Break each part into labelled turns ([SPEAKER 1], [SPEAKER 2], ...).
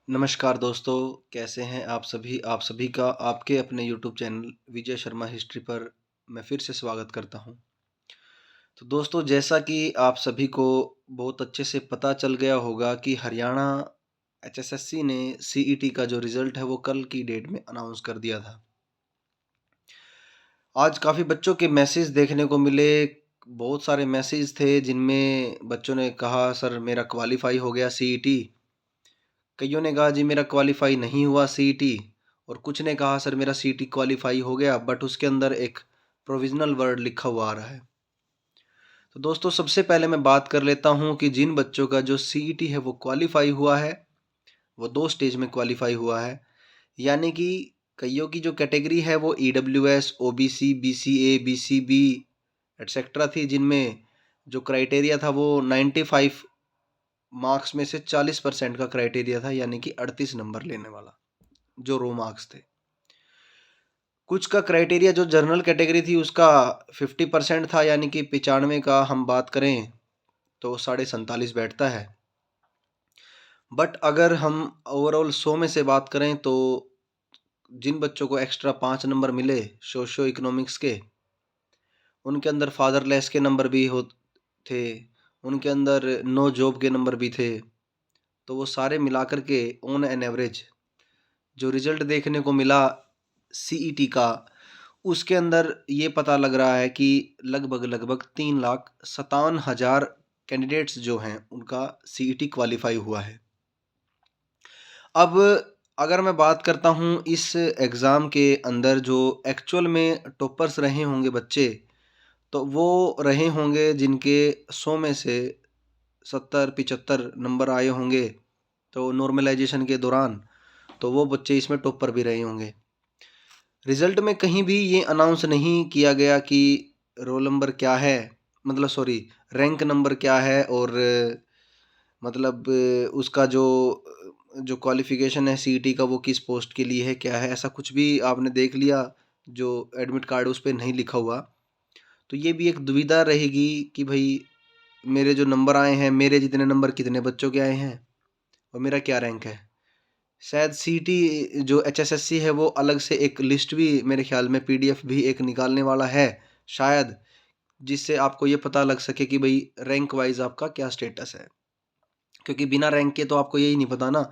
[SPEAKER 1] नमस्कार दोस्तों, कैसे हैं आप सभी? आप सभी का आपके अपने YouTube channel Vijay Sharma history पर मैं फिर से स्वागत करता हूं। तो दोस्तों, जैसा कि आप सभी को बहुत अच्छे से पता चल गया होगा कि हरियाणा एचएसएससी ने सीईटी का जो रिज़ल्ट है वो कल की डेट में अनाउंस कर दिया था। आज काफ़ी बच्चों के मैसेज देखने को मिले, बहुत सारे मैसेज थे जिनमें बच्चों ने कहा सर मेरा क्वालीफाई हो गया सीईटी। कइयों ने कहा जी मेरा क्वालीफाई नहीं हुआ सीईटी और कुछ ने कहा सर मेरा सीईटी क्वालीफाई हो गया बट उसके अंदर एक प्रोविज़नल वर्ड लिखा हुआ आ रहा है। तो दोस्तों, सबसे पहले मैं बात कर लेता हूँ कि जिन बच्चों का जो सीईटी है वो क्वालीफाई हुआ है, वो 2 स्टेज में क्वालीफाई हुआ है। यानी कि कइयों की जो कैटेगरी है वो EWS, OBC, BCA, BCB etcetera थी, जिनमें जो क्राइटेरिया था वो 95 मार्क्स में से 40% का क्राइटेरिया था, यानी कि 38 नंबर लेने वाला, जो रो मार्क्स थे। कुछ का क्राइटेरिया जो जनरल कैटेगरी थी उसका 50% था, यानी कि 95 का हम बात करें तो 47.5 बैठता है। बट अगर हम ओवरऑल 100 में से बात करें तो जिन बच्चों को एक्स्ट्रा 5 नंबर मिले सोशियो इकोनॉमिक्स के, उनके अंदर फादरलेस के नंबर भी हो थे, उनके अंदर नो जॉब के नंबर भी थे। तो वो सारे मिलाकर के ऑन एन एवरेज जो रिजल्ट देखने को मिला सीईटी का, उसके अंदर ये पता लग रहा है कि लगभग 3,57,000 कैंडिडेट्स जो हैं उनका सीईटी क्वालिफाई हुआ है। अब अगर मैं बात करता हूँ इस एग्ज़ाम के अंदर जो एक्चुअल में टॉपर्स रहे होंगे बच्चे, तो वो रहे होंगे जिनके 100 में से 70-75 नंबर आए होंगे, तो नॉर्मलाइजेशन के दौरान, तो वो बच्चे इसमें टॉपर भी रहे होंगे। रिज़ल्ट में कहीं भी ये अनाउंस नहीं किया गया कि रोल नंबर क्या है, मतलब सॉरी, रैंक नंबर क्या है और मतलब उसका जो क्वालिफ़िकेशन है सीईटी का वो किस पोस्ट के लिए है, क्या है, ऐसा कुछ भी आपने देख लिया जो एडमिट कार्ड उस पे नहीं लिखा हुआ। तो ये भी एक दुविधा रहेगी कि भई मेरे जो नंबर आए हैं, मेरे जितने नंबर कितने बच्चों के आए हैं और मेरा क्या रैंक है। शायद सीटी जो एचएसएससी है वो अलग से एक लिस्ट भी मेरे ख्याल में पीडीएफ भी एक निकालने वाला है शायद, जिससे आपको ये पता लग सके कि भाई रैंक वाइज आपका क्या स्टेटस है। क्योंकि बिना रैंक के तो आपको यही नहीं पता ना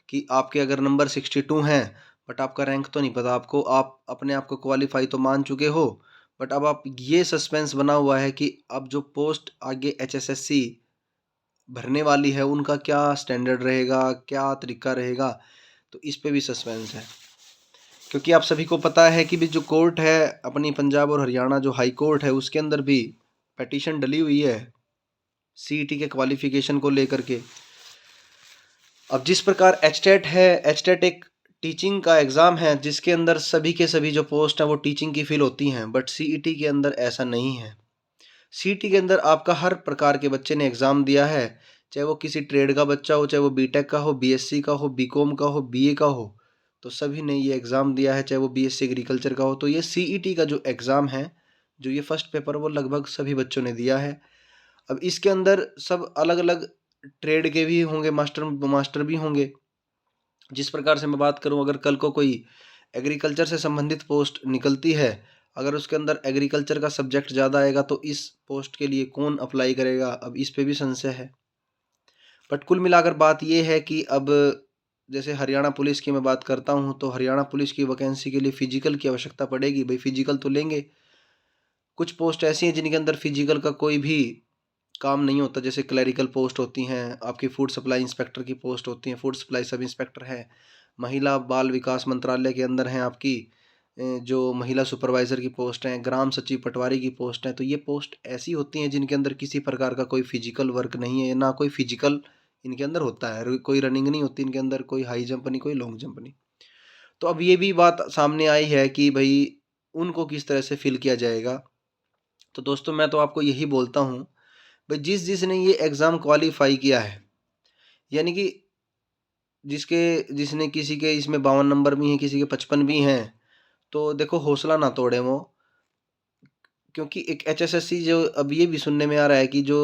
[SPEAKER 1] कि आपके अगर नंबर 62 हैं बट आपका रैंक तो नहीं पता आपको, आप अपने आप को क्वालिफाई तो मान चुके हो बट अब आप ये सस्पेंस बना हुआ है कि अब जो पोस्ट आगे एचएसएससी भरने वाली है उनका क्या स्टैंडर्ड रहेगा, क्या तरीका रहेगा, तो इस पे भी सस्पेंस है। क्योंकि आप सभी को पता है कि भी जो कोर्ट है अपनी पंजाब और हरियाणा जो हाई कोर्ट है उसके अंदर भी पिटीशन डली हुई है सीईटी के क्वालिफिकेशन को लेकर के। अब जिस प्रकार एचटेट है, एचटेट एक टीचिंग का एग्ज़ाम है जिसके अंदर सभी के सभी जो पोस्ट हैं वो टीचिंग की फिल होती हैं, बट सीईटी के अंदर ऐसा नहीं है। सीईटी के अंदर आपका हर प्रकार के बच्चे ने एग्ज़ाम दिया है, चाहे वो किसी ट्रेड का बच्चा हो, चाहे वो बीटेक का हो, बीएससी का हो, बीकॉम का हो, बीए का हो, तो सभी ने ये एग्ज़ाम दिया है, चाहे वो बीएससी एग्रीकल्चर का हो। तो ये सीईटी का जो एग्ज़ाम है, जो ये फर्स्ट पेपर वो लगभग सभी बच्चों ने दिया है। अब इसके अंदर सब अलग-अलग ट्रेड के भी होंगे, मास्टर मास्टर भी होंगे। जिस प्रकार से मैं बात करूँ, अगर कल को कोई एग्रीकल्चर से संबंधित पोस्ट निकलती है, अगर उसके अंदर एग्रीकल्चर का सब्जेक्ट ज़्यादा आएगा तो इस पोस्ट के लिए कौन अप्लाई करेगा, अब इस पे भी संशय है। बट कुल मिलाकर बात ये है कि अब जैसे हरियाणा पुलिस की मैं बात करता हूँ तो हरियाणा पुलिस की वैकेंसी के लिए फिजिकल की आवश्यकता पड़ेगी, भाई फिजिकल तो लेंगे। कुछ पोस्ट ऐसी हैं जिनके अंदर फिजिकल का कोई भी काम नहीं होता, जैसे क्लरिकल पोस्ट होती हैं, आपकी फूड सप्लाई इंस्पेक्टर की पोस्ट होती हैं, फूड सप्लाई सब इंस्पेक्टर है, महिला बाल विकास मंत्रालय के अंदर हैं आपकी जो महिला सुपरवाइज़र की पोस्ट हैं, ग्राम सचिव पटवारी की पोस्ट हैं। तो ये पोस्ट ऐसी होती हैं जिनके अंदर किसी प्रकार का कोई फिजिकल वर्क नहीं है, ना कोई फिजिकल इनके अंदर होता है, कोई रनिंग नहीं होती इनके अंदर, कोई हाई जंप नहीं, कोई लॉन्ग जंप नहीं। तो अब ये भी बात सामने आई है कि भाई उनको किस तरह से फिल किया जाएगा। तो दोस्तों, मैं तो आपको यही बोलता हूँ भाई जिसने ये एग्ज़ाम क्वालिफाई किया है, यानी कि जिसने किसी के इसमें 52 नंबर भी हैं, किसी के 55 भी हैं, तो देखो हौसला ना तोड़ें वो। क्योंकि एक एचएसएससी जो अब ये भी सुनने में आ रहा है कि जो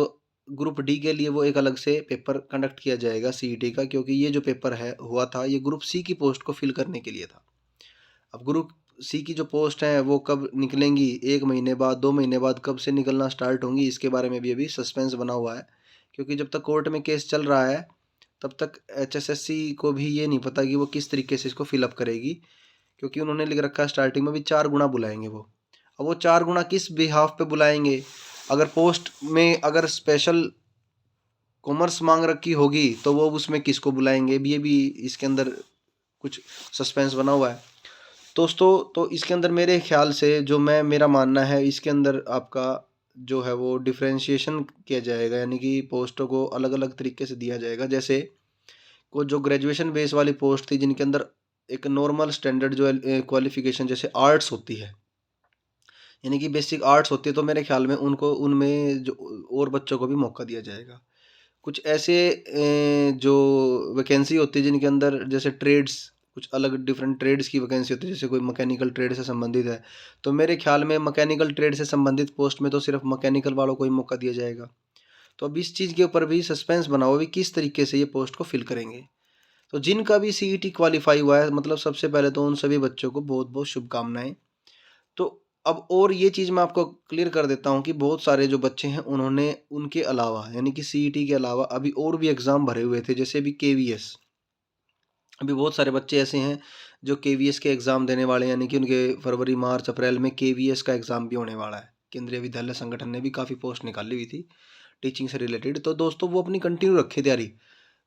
[SPEAKER 1] ग्रुप डी के लिए वो एक अलग से पेपर कंडक्ट किया जाएगा सीईटी का, क्योंकि ये जो पेपर है हुआ था ये ग्रुप सी की पोस्ट को फिल करने के लिए था। अब ग्रुप सी की जो पोस्ट है वो कब निकलेंगी, 1 महीने बाद, 2 महीने बाद, कब से निकलना स्टार्ट होंगी, इसके बारे में भी अभी सस्पेंस बना हुआ है। क्योंकि जब तक कोर्ट में केस चल रहा है तब तक एचएसएससी को भी ये नहीं पता कि वो किस तरीके से इसको फिलअप करेगी, क्योंकि उन्होंने लिख रखा है स्टार्टिंग में भी 4 गुना बुलाएंगे वो। अब वो 4 गुना किस बिहाफ पे बुलाएंगे? अगर पोस्ट में अगर स्पेशल कॉमर्स मांग रखी होगी तो वो उसमें किसको बुलाएंगे, ये भी इसके अंदर कुछ सस्पेंस बना हुआ है दोस्तों। तो इसके अंदर मेरे ख्याल से जो मेरा मानना है, इसके अंदर आपका जो है वो डिफ्रेंशिएशन किया जाएगा, यानी कि पोस्टों को अलग अलग तरीके से दिया जाएगा। जैसे को जो ग्रेजुएशन बेस वाली पोस्ट थी जिनके अंदर एक नॉर्मल स्टैंडर्ड जो क्वालिफिकेशन जैसे आर्ट्स होती है, यानी कि बेसिक आर्ट्स होती है, तो मेरे ख्याल में उनको उनमें जो और बच्चों को भी मौका दिया जाएगा। कुछ ऐसे जो वैकेंसी होती है जिनके अंदर जैसे ट्रेड्स, कुछ अलग डिफरेंट ट्रेड्स की वैकेंसी होती है, जैसे कोई मैकेनिकल ट्रेड से संबंधित है, तो मेरे ख्याल में मैकेनिकल ट्रेड से संबंधित पोस्ट में तो सिर्फ मैकेनिकल वालों को ही मौका दिया जाएगा। तो अब इस चीज़ के ऊपर भी सस्पेंस बना हुआ भी किस तरीके से ये पोस्ट को फिल करेंगे। तो जिनका भी सीईटी क्वालिफाई हुआ है, मतलब सबसे पहले तो उन सभी बच्चों को बहुत बहुत शुभकामनाएं। तो अब और ये चीज़ मैं आपको क्लियर कर देता हूँ कि बहुत सारे जो बच्चे हैं उन्होंने उनके अलावा, यानी कि सीईटी के अलावा अभी और भी एग्ज़ाम भरे हुए थे, जैसे अभी केवीएस। अभी बहुत सारे बच्चे ऐसे हैं जो केवीएस के एग्ज़ाम देने वाले हैं, यानी कि उनके फरवरी मार्च अप्रैल में केवीएस का एग्ज़ाम भी होने वाला है। केंद्रीय विद्यालय संगठन ने भी काफ़ी पोस्ट निकाली हुई थी टीचिंग से रिलेटेड। तो दोस्तों वो अपनी कंटिन्यू रखे तैयारी।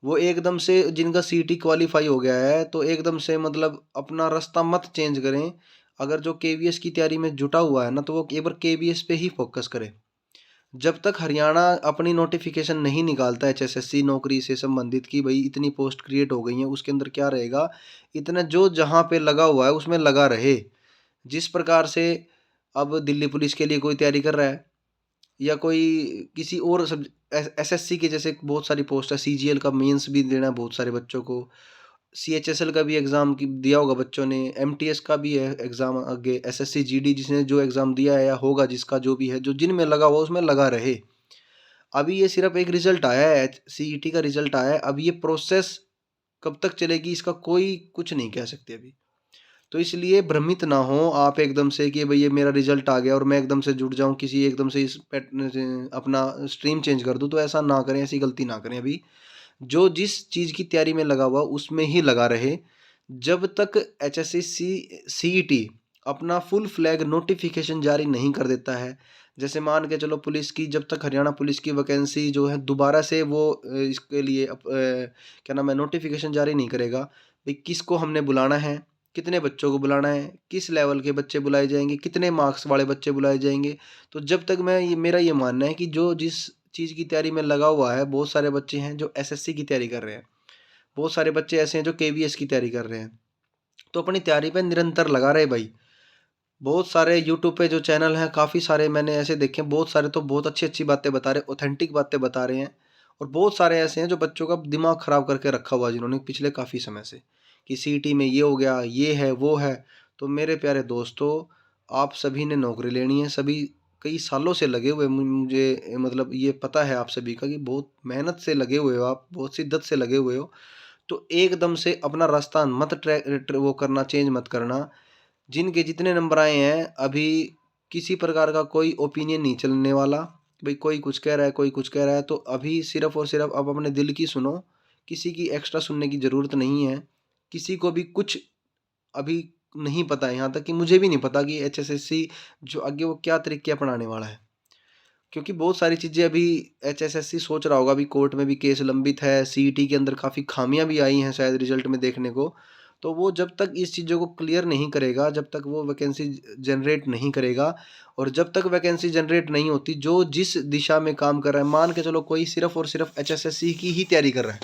[SPEAKER 1] वो एकदम से जिनका सीईटी क्वालिफाई हो गया है तो एकदम से मतलब अपना रास्ता मत चेंज करें। अगर जो केवीएस की तैयारी में जुटा हुआ है ना, तो वो एक बार केवीएस पे ही फोकस करे। जब तक हरियाणा अपनी नोटिफिकेशन नहीं निकालता एचएसएससी नौकरी से संबंधित कि भाई इतनी पोस्ट क्रिएट हो गई हैं, उसके अंदर क्या रहेगा, इतना जो जहाँ पे लगा हुआ है उसमें लगा रहे। जिस प्रकार से अब दिल्ली पुलिस के लिए कोई तैयारी कर रहा है, या कोई किसी और सब एसएससी के जैसे बहुत सारी पोस्ट है, सीजीएल का मेंस भी देना है बहुत सारे बच्चों को, सीएचएसएल का भी एग्ज़ाम दिया होगा बच्चों ने, एमटीएस का भी है एग्ज़ाम आगे, एसएससी जीडी जिसने जो एग्ज़ाम दिया है या होगा जिसका जो भी है, जो जिनमें लगा हुआ उसमें लगा रहे। अभी ये सिर्फ एक रिजल्ट आया है, सीईटी का रिजल्ट आया है, अब ये प्रोसेस कब तक चलेगी इसका कोई कुछ नहीं कह सकते अभी। तो इसलिए भ्रमित ना हो आप एकदम से कि भाई ये मेरा रिजल्ट आ गया और मैं एकदम से जुट जाऊं किसी एकदम से इस अपना स्ट्रीम चेंज कर दूं, तो ऐसा ना करें, ऐसी गलती ना करें। अभी जो जिस चीज़ की तैयारी में लगा हुआ उसमें ही लगा रहे, जब तक एचएससी सीईटी अपना फुल फ्लैग नोटिफिकेशन जारी नहीं कर देता है। जैसे मान के चलो पुलिस की, जब तक हरियाणा पुलिस की वैकेंसी जो है दोबारा से वो इसके लिए क्या नाम है नोटिफिकेशन जारी नहीं करेगा, भाई किसको हमने बुलाना है, कितने बच्चों को बुलाना है, किस लेवल के बच्चे बुलाए जाएंगे, कितने मार्क्स वाले बच्चे बुलाए जाएंगे। तो जब तक मेरा ये मानना है कि जो जिस चीज़ की तैयारी में लगा हुआ है, बहुत सारे बच्चे हैं जो एसएससी की तैयारी कर रहे हैं, बहुत सारे बच्चे ऐसे हैं जो केवीएस की तैयारी कर रहे हैं, तो अपनी तैयारी पे निरंतर लगा रहे भाई। बहुत सारे यूट्यूब पे जो चैनल हैं, काफ़ी सारे मैंने ऐसे देखे हैं, बहुत सारे तो बहुत अच्छी अच्छी बातें बता रहे, ऑथेंटिक बातें बता रहे हैं। और बहुत सारे ऐसे हैं जो बच्चों का दिमाग ख़राब करके रखा हुआ है जिन्होंने पिछले काफ़ी समय से, कि सीईटी में ये हो गया, ये है, वो है। तो मेरे प्यारे दोस्तों, आप सभी ने नौकरी लेनी है, सभी कई सालों से लगे हुए, मुझे मतलब ये पता है आप सभी का कि बहुत मेहनत से लगे हुए हो आप, बहुत शिद्दत से लगे हुए हो। तो एकदम से अपना रास्ता मत वो करना, चेंज मत करना। जिनके जितने नंबर आए हैं अभी किसी प्रकार का कोई ओपिनियन नहीं चलने वाला, भाई कोई कुछ कह रहा है, कोई कुछ कह रहा है, तो अभी सिर्फ और सिर्फ अब अपने दिल की सुनो, किसी की एक्स्ट्रा सुनने की ज़रूरत नहीं है। किसी को भी कुछ अभी नहीं पता है, यहाँ तक कि मुझे भी नहीं पता कि एचएसएससी जो आगे वो क्या तरीके अपनाने वाला है, क्योंकि बहुत सारी चीज़ें अभी एचएसएससी सोच रहा होगा। अभी कोर्ट में भी केस लंबित है, सीईटी के अंदर काफ़ी खामियां भी आई हैं शायद रिजल्ट में देखने को। तो वो जब तक इस चीज़ों को क्लियर नहीं करेगा, जब तक वो वैकेंसी जनरेट नहीं करेगा, और जब तक वैकेंसी जनरेट नहीं होती, जो जिस दिशा में काम कर रहा है, मान के चलो कोई सिर्फ और सिर्फ एचएसएससी की ही तैयारी कर रहा है,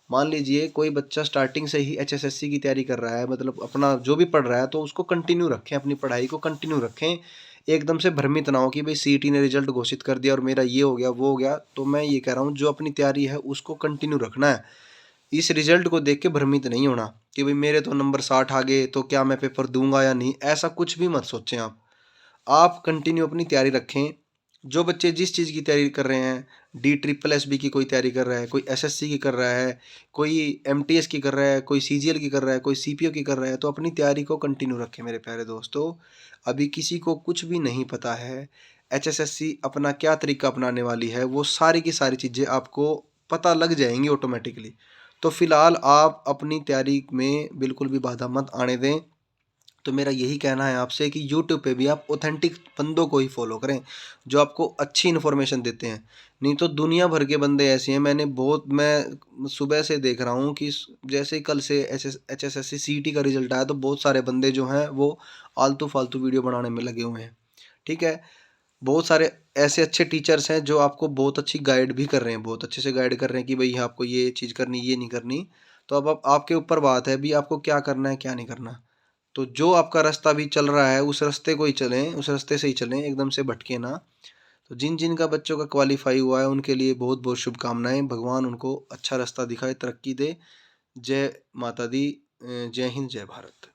[SPEAKER 1] मान लीजिए कोई बच्चा स्टार्टिंग से ही एचएसएससी की तैयारी कर रहा है, मतलब अपना जो भी पढ़ रहा है, तो उसको कंटिन्यू रखें, अपनी पढ़ाई को कंटिन्यू रखें। एकदम से भ्रमित ना हो कि भाई सीईटी ने रिजल्ट घोषित कर दिया और मेरा ये हो गया, वो हो गया। तो मैं ये कह रहा हूँ जो अपनी तैयारी है उसको कंटिन्यू रखना है। इस रिजल्ट को देख के भ्रमित नहीं होना कि भाई मेरे तो नंबर 60 आ गए तो क्या मैं पेपर दूंगा या नहीं, ऐसा कुछ भी मत सोचें आप। कंटिन्यू अपनी तैयारी रखें। जो बच्चे जिस चीज़ की तैयारी कर रहे हैं, डी ट्रिपल एसबी की कोई तैयारी कर रहा है, कोई एसएससी की कर रहा है, कोई एमटीएस की कर रहा है, कोई सीजीएल की कर रहा है, कोई सीपीओ की कर रहा है, तो अपनी तैयारी को कंटिन्यू रखें मेरे प्यारे दोस्तों। अभी किसी को कुछ भी नहीं पता है, एचएसएससी अपना क्या तरीका अपनाने वाली है, वो सारी की सारी चीज़ें आपको पता लग जाएँगी ऑटोमैटिकली। तो फिलहाल आप अपनी तैयारी में बिल्कुल भी बाधा मत आने दें। तो मेरा यही कहना है आपसे कि यूट्यूब पे भी आप ऑथेंटिक बंदों को ही फॉलो करें, जो आपको अच्छी इन्फॉर्मेशन देते हैं। नहीं तो दुनिया भर के बंदे ऐसे हैं, मैं सुबह से देख रहा हूँ कि जैसे ही कल से एचएसएससी सीईटी का रिजल्ट आया, तो बहुत सारे बंदे जो हैं वो आलतू फालतू वीडियो बनाने में लगे हुए हैं। ठीक है, बहुत सारे ऐसे अच्छे टीचर्स हैं जो आपको बहुत अच्छी गाइड भी कर रहे हैं, बहुत अच्छे से गाइड कर रहे हैं कि भाई आपको ये चीज़ करनी, ये नहीं करनी। तो अब आपके ऊपर बात है भी, आपको क्या करना है क्या नहीं करना। तो जो आपका रास्ता भी चल रहा है, उस रास्ते को ही चलें, उस रास्ते से ही चलें, एकदम से भटके ना। तो जिन का बच्चों का क्वालीफाई हुआ है, उनके लिए बहुत बहुत शुभकामनाएं। भगवान उनको अच्छा रास्ता दिखाए, तरक्की दे। जय माता दी। जय हिंद, जय भारत।